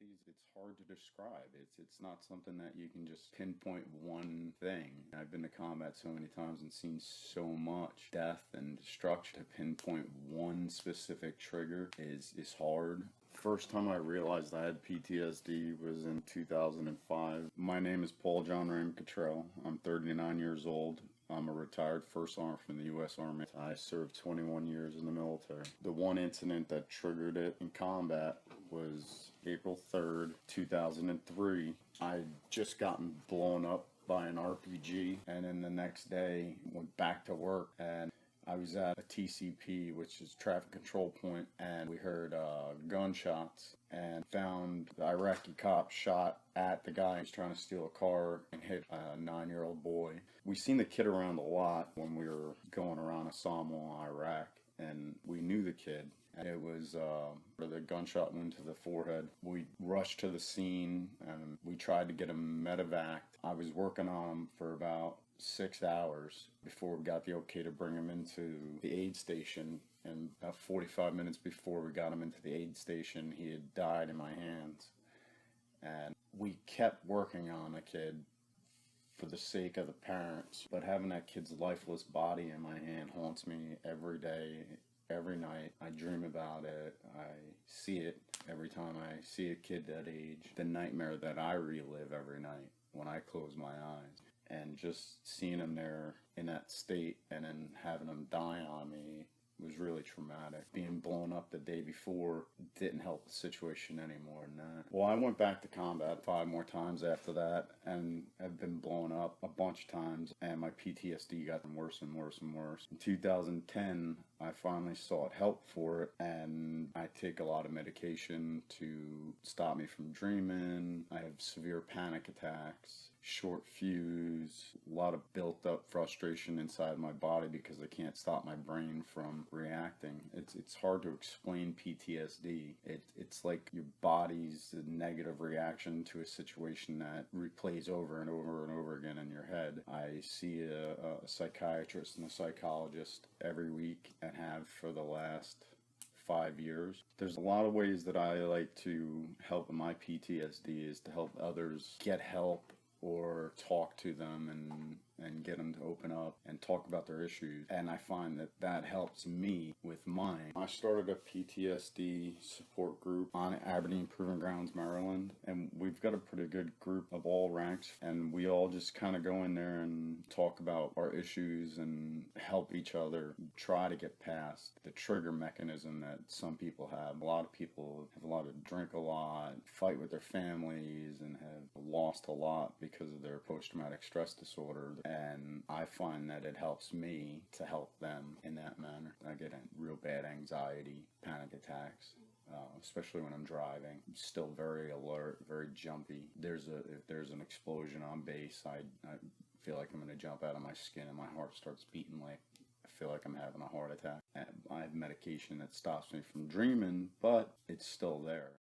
PTSD, it's hard to describe. It's not something that you can just pinpoint one thing. I've been to combat so many times and seen so much death and destruction. To pinpoint one specific trigger is hard. First time I realized I had PTSD was in 2005. My name is Paul John Ram Cottrell. I'm 39 years old. I'm a retired first sergeant from the U.S. Army. I served 21 years in the military. The one incident that triggered it in combat was April 3rd, 2003. I'd just gotten blown up by an RPG, and then the next day went back to work, and I was at a TCP, which is traffic control point, and we heard gunshots and found the Iraqi cop shot at the guy who was trying to steal a car and hit a 9-year-old boy. We seen the kid around a lot when we were going around Asamoah, Iraq, and we knew the kid. And it was the gunshot wound to the forehead. We rushed to the scene and we tried to get him medevac. I was working on him for about 6 hours before we got the okay to bring him into the aid station, and about 45 minutes before we got him into the aid station, he had died in my hands. And we kept working on the kid for the sake of the parents, but having that kid's lifeless body in my hand haunts me every day, every night. I dream about it. I see it every time I see a kid that age. The nightmare that I relive every night when I close my eyes. And just seeing him there in that state and then having him die on me was really traumatic. Being blown up the day before didn't help the situation any more than that. Well, I went back to combat 5 more times after that and have been blown up a bunch of times, and my PTSD got worse and worse and worse. In 2010, I finally sought help for it, and I take a lot of medication to stop me from dreaming. I have severe panic attacks, short fuse, a lot of built up frustration inside my body because I can't stop my brain from reacting. It's hard to explain PTSD. It's like your body's negative reaction to a situation that replays over and over and over again in your head. I see a psychiatrist and a psychologist every week and have for the last 5 years. There's a lot of ways that I like to help my PTSD is to help others get help or talk to them and get them to open up and talk about their issues. And I find that that helps me with mine. I started a PTSD support group on Aberdeen Proving Grounds, Maryland, and we've got a pretty good group of all ranks, and we all just kind of go in there and talk about our issues and help each other try to get past the trigger mechanism that some people have. A lot of people have a lot of drink a lot, fight with their families, and have lost a lot because of their post-traumatic stress disorder. And I find that it helps me to help them in that manner. I get real bad anxiety, panic attacks, especially when I'm driving. I'm still very alert, very jumpy. If there's an explosion on base, I feel like I'm going to jump out of my skin and my heart starts beating like I feel like I'm having a heart attack. And I have medication that stops me from dreaming, but it's still there.